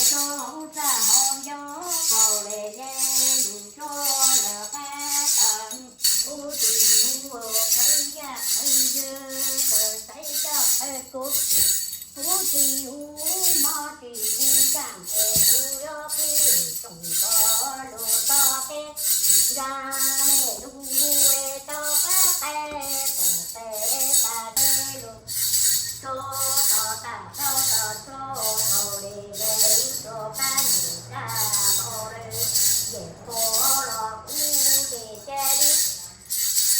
cho ra hòn gió cầu lệ dê đủ cho là ba tận u tình u thấy ra thấy dơ thấy cho thấy cô u tình u ma tình u chẳng thể tu yo khi trồng có đồ to cái ra mẹ du e to cá tê ta tê luôn cho to ta cho hầu đi về cho cá ra hầu đi về phố lò u về che đi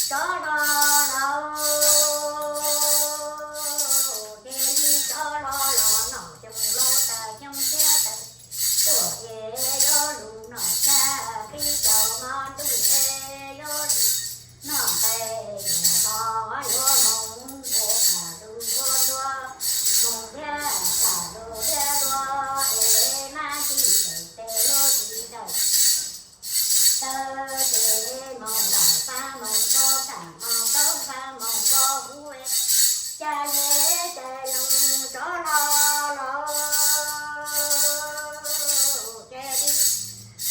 cho lo lo che đi cho lo nọ trong lo ta trong che ta tuổi yo lu nọ cha khi cho ngon tu e yo nọ tay nọ yo mong vô cả du vô mong ya cả du ya do e na chi te lo chi đâu tơ che mong đại pha mong có cả mong có pha mong có vui cha nhé cha lòng cho lo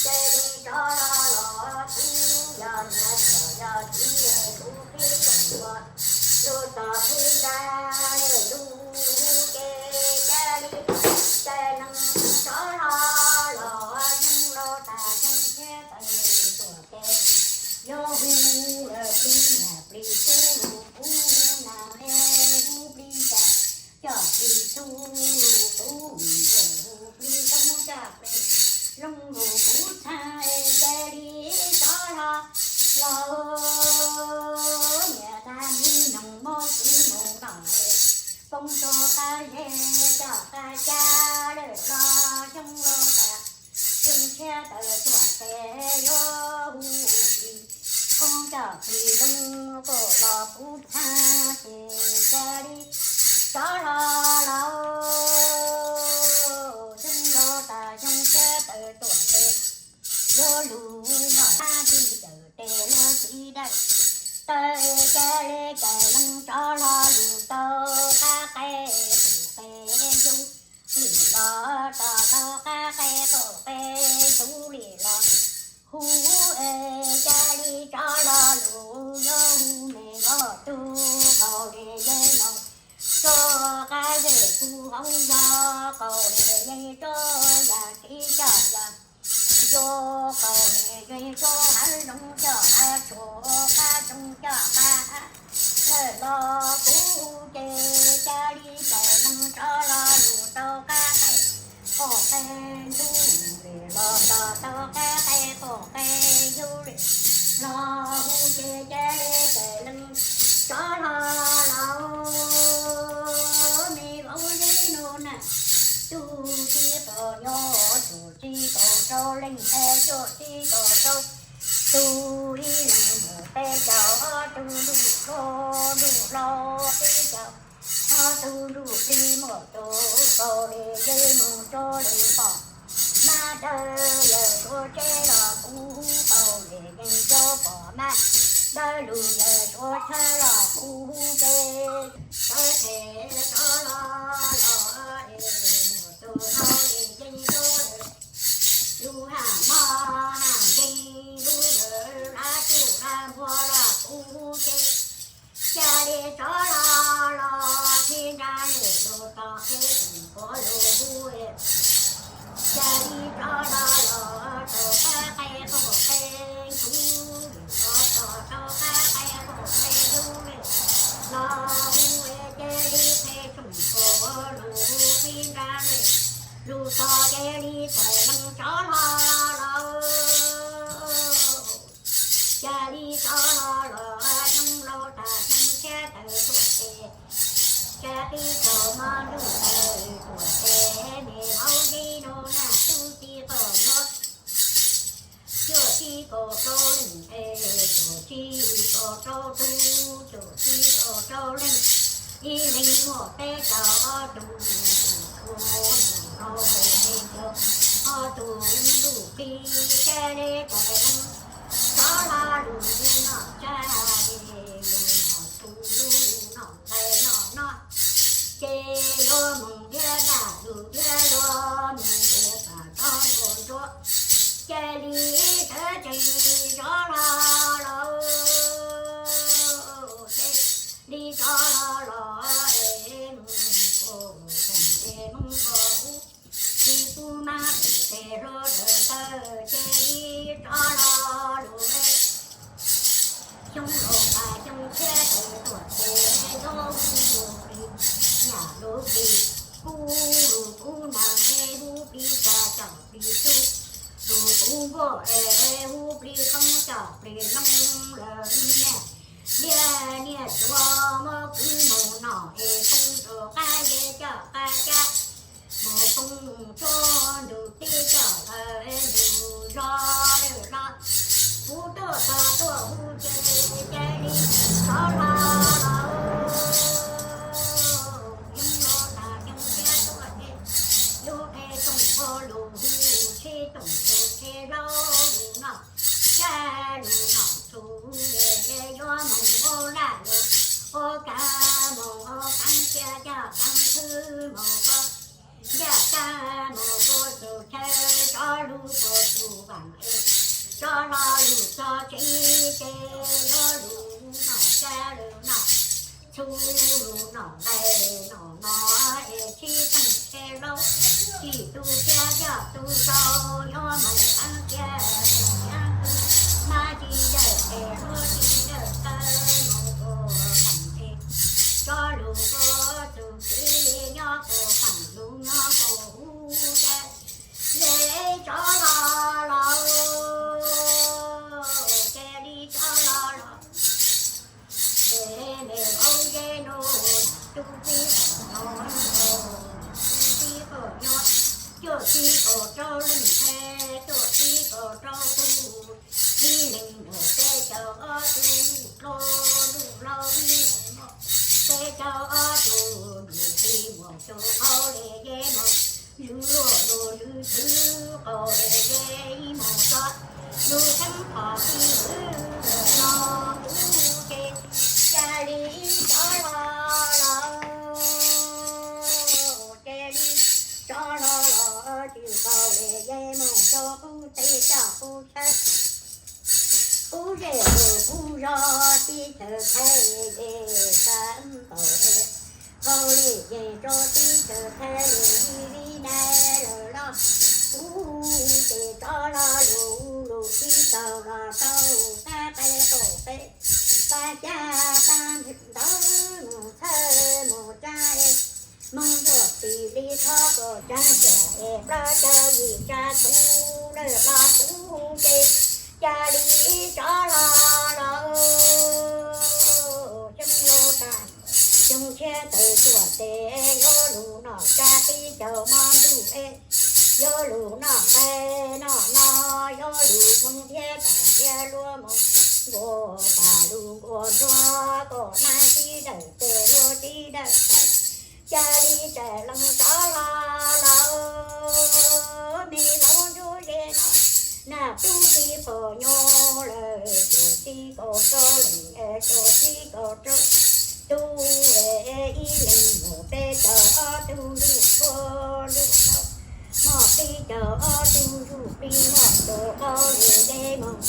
che đi cho lo tu giờ giờ chi tu khi cần qua lu ta khi ra lu che cha đi cha lòng cho lo nhưng lo ta chẳng che tay tuổi che yo hu pri nhà pri tu na he hu pri cha cho pri tu pri tâm cha pri long hồ phú thai che đi cho lo nhà ta đi nồng mô cứ mồ nồng phong cho ta dê cho ta cha để lo trong lo ta chung che tờ chuột xe yo hu đi con cho thì đông cổ lo phú tha thì cha đi cho lo chung lo ta chung che tờ chuột xe yo lu nó ta đi tờ tè lo chỉ đây tờ cha lê cha lăng cho lo lu tờ ta kê du lì lo to ca kê cổ kê du lì lo hu e cha đi cho lo lu yo hu mẹ go tu cầu để dây mong cho ca về tu hông do cầu để dây cho ya kỹ cho ya cho cầu để dây cho hắn đông cho a cho ca trong cho ca lo cú chê cha đi cha lăng cho lo lu to ca kê cổ kê du lì lo to ca kê cổ kê du lì lo hu chê cha đi cha lăng cho lo mi bảo đi nô nè tu chi tổ nhô tu chi tổ trâu linh e cho chi tổ trâu tu đi làm một tê cháu tu đủ lo tê cháu tu đủ đi một chỗ cầu để dây một chỗ để bỏ ma đời giờ cho che là cú cầu để dây cho bỏ ma đời lù giờ cho che là cú tê cho thể cho lo để một chỗ thao để dây cho lu hàng mò hàng dây lu lỡ ra chu ra mua là cú tê cha đi cho lo khi ra để đồ to cái tình có lô vui cha đi cho lo to cá cây có cây thú to cá cây có cây thú lo vui cha đi cây trồng có lô khi ra để lu to cha đi trời nắng cho lo cha đi cho lo trong lo ta trong che tờ tuổi cha đi cho mà đủ tờ tuổi để mau đi đâu nè tu chi có nó chưa chi có trâu linh chưa chi có trâu tu chưa chi có trâu linh đi linh một tê cho đủ đủ đủ đủ khi cha đi trời nắng cho la đủ nó cha đi chê lo mừng đĩa đà đủ đĩa lo mừng ma tê rô đờ tơ chê đi cho lo đủ ê chung lô bà chung chê tê tuột tê đô lô đi nhà lô đi cu nàng ê hu đi ra chẳng đi su đồ cu vô ê hu đi không chẳng đi nông lờ nè nè chua mơ cứ mồ nọ ê không đồ ca ghê cho ca cha mồ không cho được đi cho ê đồ lo hu to hu chê đi cho lo lù chê tổng chê lo lù nọ cha lù nọ chú lê do mong ô la lù ô ca mong ô căng cha cha căng thư mong cô cha cha mong cô chú chê cho lù cô chú bằng cho lo lù cho chê chê lo lù nọ cha lù nọ chú lù nọ đây nọ nọ chi thằng chê lâu chỉ tu cha cha tu sau yo mong tăng cha ma chi đời lo chi đời ta mong cô thành thế cho lu cô tu chi nho cô thành lu nho cô cha để cho lo cha đi cho lo để mẹ ông dê nô tu vi nô cho chi cổ trâu linh thế cho chi cổ trâu tu đi linh để tê châu ở tu lô đi tê châu ở tu đi một châu ao để dễ một lú lô lú thứ cổ để dễ một cho lú thắng thọ đi lo lú kê cha đi cho lo kê đi cho lo chịu cầu để dây mong cho phu tây cho phu thất phu rể phu do ti thờ thay để sẵn cầu lì dây cho ti thờ thay đi đây rồi đó phu để cho lo lù ti tàu lo tàu ta tay cổ tê ta cha ta thịt đó một thơ một trai mong ruột thì đi thọ của cha trẻ ra cha gì cha tu đời là tu kê cha đi cho lo trong lô tàn trong xe từ tuổi tê yo lù nọ cha ti chầu mong đủ ê yo lù nọ ê nọ yo lù mong thế cả xe lúa mong gồ bà lù gồ doa gồ nai đi đời tê lô đi đời cha đi trẻ lăng cho lo mi lo chú dê nó nà chú đi phở nhô lời chú đi cổ trô lệnh chú đi cổ trô tu về y lệnh ngủ tê chờ tu lụ cô lụ đâu mò đi chờ tu lụ đi mò đồ cô lụ dê mong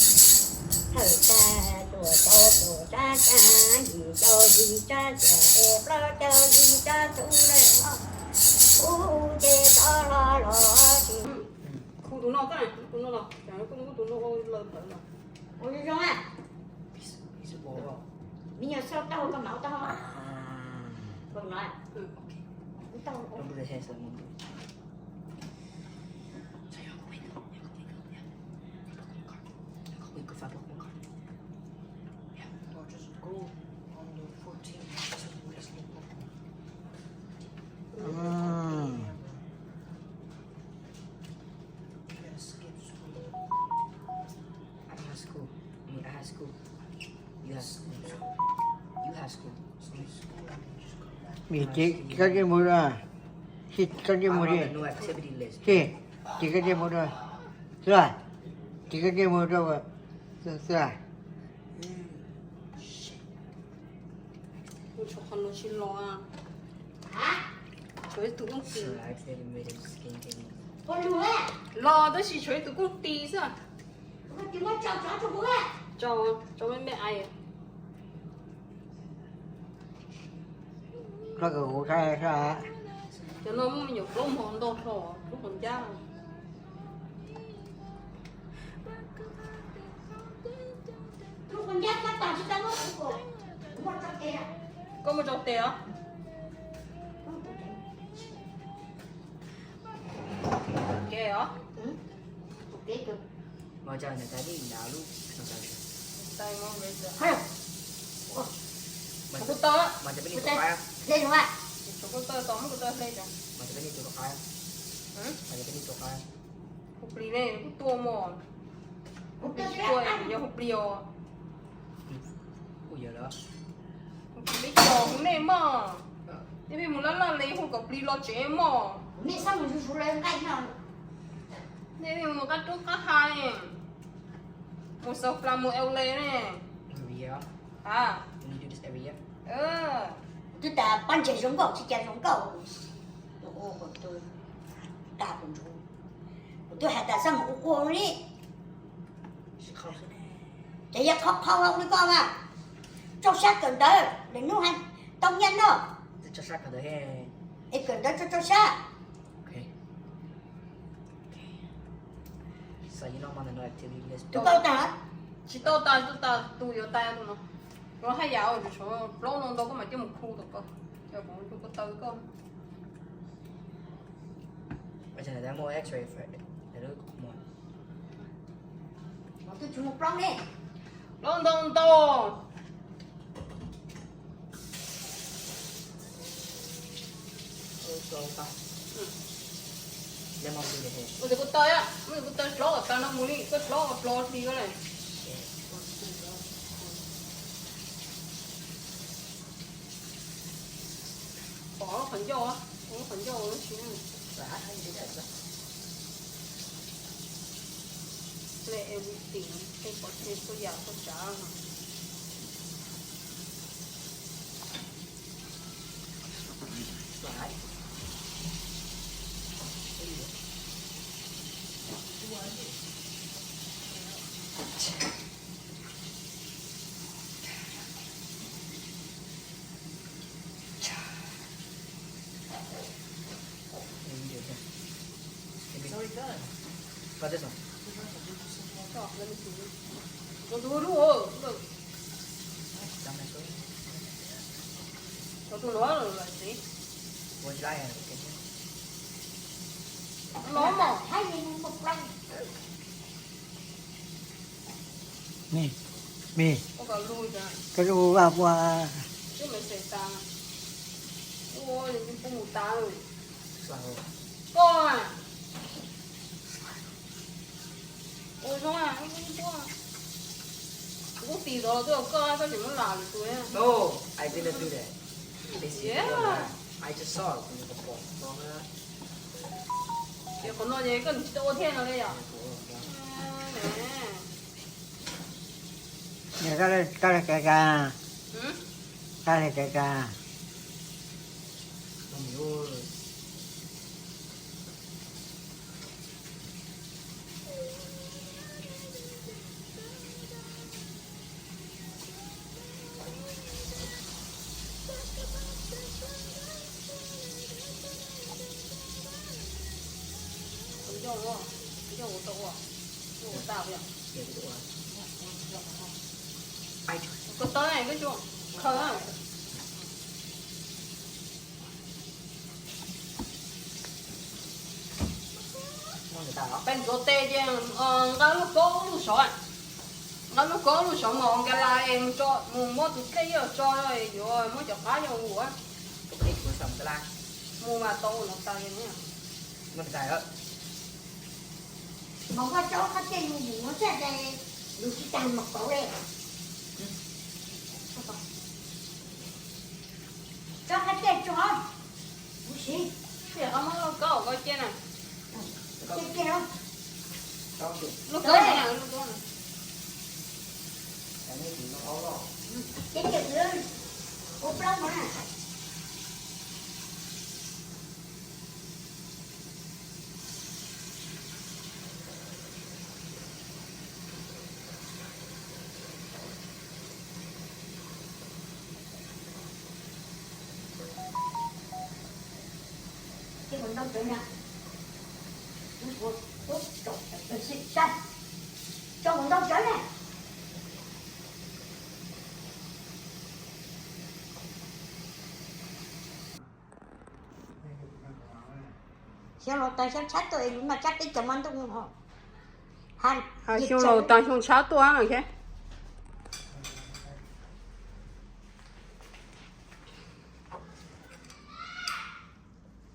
thời ta tuổi cho cha gì cha trẻ lo cho gì cha tu lệ u chê cho lo thì khu tụi nó cái này tụi nó là chẳng có tụi nó lớn lớn là ôi rồi à Bisa bawa. minyak sao tao tao mau tao còn nói tao Kamu boleh saya sama. Saya aku main kau yang ketiga ya. Kau ikut Fabio kau. Ya. I'll just go on the 14th. Skip school. I have school. I have school. You have school. You have school. Kaji mura, si kaji muri, No activity list. si kaji mura, sah, kaji mura, sah. cho con nó xin lo à hả chơi tụi con tí So I accidentally made a skin candy. con lúa lo đó chỉ chơi tụi con tí sao con chỉ muốn cho bố cho mấy mẹ ai Các cậu sai sai. cho nó mới nhục lúc hồn đâu thọ lúc hồn cha có một chậu tè kệ hả ok chưa Mà chờ người ta đi nào luôn. tay ngon vậy giờ hay Mà có tơ màจะไปนี่ตัวใครอ่ะ lên đúng không ạ có tơ tóm có tơ lên rồi มันจะไปนี่ตัวใครอ่ะ hả มันจะไปนี่ตัวใคร hụt lì này hụt tua mòn ok hụt chưa tua này giờ hụt liều กูเยอะแล้ว hụt lì trò cũng này mà thế vì một lần là lấy hụt gặp lì lo chế mà mình xong rồi xuống lên ngay nào thế vì một cái trước cái hai một sọc là một eo lê này every year à you do this every year tôi ta ban chỉ giống cậu chỉ chơi giống cậu ô của tôi ta cũng chung tôi hay ta sang một cô đi เข้าใช่ไหม chỉ giờ khóc không đi con à trong sát cần tới để nuôi hành tông nhanh đó จะชักกันเลย ít cần tới cho sát โอเคใส่ยีนอมันหน่อยทีวีเลส tôi câu ta chỉ tao ta tụi yếu tay tụi nó hay dạo rồi số lâu nó đâu có mà chỉ một khu được cơ giờ cũng tôi có tới cơ ไม่ใช่แต่โมเอ็กซ์เรย์แต่เรื่องหมด tôi chụp một lon đi lâu đâu đâu ตรงต่อแล้วมองดูเลย bây giờ có tới á bây giờ có tới lâu ở tao nó muốn đi có lâu ở lâu đi cái này bỏ phần vô á bỏ phần vô nó chỉ สาให้ได้แบบ lệ everything cái có thể có giả có trả mà สายก็จะส่ง cho lên xuống nó đua đua được จำได้ช่วย cho tôi nói là gì วันที่ไล่อะไรกัน nó mà hai nghìn một lon นี่มี có cả lui ra ก็ดูว่า chứ mày xảy ra ôi cái bù ta rồi สาว con à ôi nó à không có có tí đó tôi có cái gì nó làm được tôi á No, I didn't do that. This is Yeah. the one I just saw it from the phone. Wrong á. giờ còn nói gì cần tôi thiên rồi đây à nè เนี่ยก็เลยไกล ừ ก็เลยไกล Không hiểu. không cho nó không cho tôi à tôi tao vậy Để cái đồ ai trời. có tới này cái chuông khờ à Ngon người ta đó. bên chỗ tê chứ cái lúc có lúc sỏi nó lúc có lúc sỏi mòn cái là em cho mua từ cây ở cho rồi mới chọc phá cho ngủ á Cái này của sầm cái lan. mua mà tô nó tay nhá Ngon người ta đó. một cái chỗ cái trên một vùng nó sẽ đây được cái tàn một cổ đây cho cái trên cho bố sĩ thì ông nó có ở trên này trên kia đâu Đó kìa. lúc đó này lúc đó này Cái này thì nó ấu rồi. trên kia lên ốp lông mà cái quần đông chỗ nào tốt trộn được xịn xanh cho quần đông chỗ này เ cho nó tay sắp sát tôi mà chắc cái chồng ăn tôi cũng họ han Xiong lầu tăng xiong cháo tua ăn cái.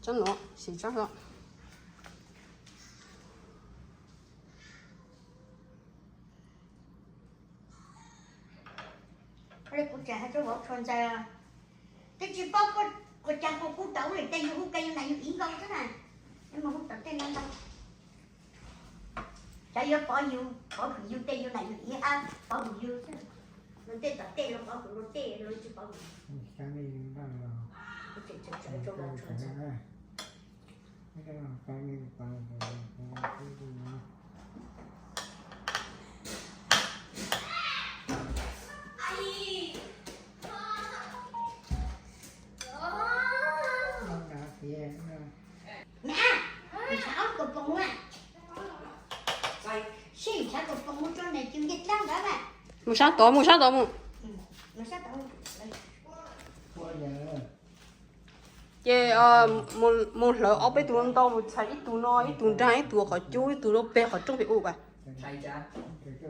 Chân nó, xì chắc rồi. đây cũng chả cho bỏ con ra cái chỉ có chàng có cú tẩu này tay hút cây này yến con thế này nhưng mà hút tẩu tên nó đâu chả vô bỏ vô tay vô này yến ăn bỏ vô thế nó tên tẩu tên nó bỏ nó tên nó chỉ bỏ Sáng đi bao giờ? cho bỏ con ra Cái đó sáng đi bao giờ? nè mình xáo cột bông à xin xáo cột bông cho này chừng dịch lắm đó mà Một sáng tổ một. nó xáo tao Bao giờ? Chị một lỡ ở bên tụi nó một xài ít tụi nó ít tụi trái ít tụi khỏi chú ít tụi nó bé khỏi trong bị u vậy. Thay cha. Cái cơ.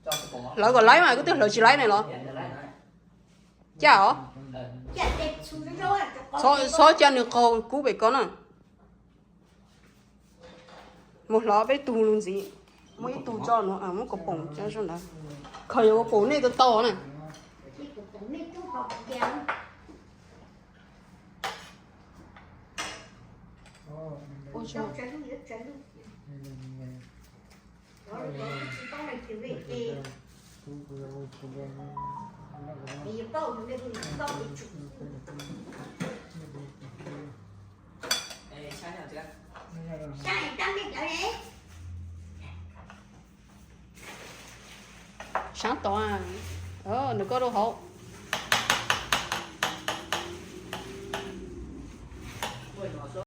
Cho cái cổ. Lỡ còn lấy mà cái tiếng lỡ chỉ lấy này nó. Chả hả? chả đẹp xuống rồi Số chân được cô cú bị con à. Một lọ với tù luôn gì. Mỗi ít tù cho nó một cái bông cho xuống đó. Khởi cái bông này to này. cái cột bông này chú bỏ kéo Ôi cho trời. trái luôn đó là con này kiểu về thì bây giờ bao nhiêu cái bao nhiêu chục Ê, cha nào chưa? sai tăng cái đấy Sáng to à. Nó có đâu hậu.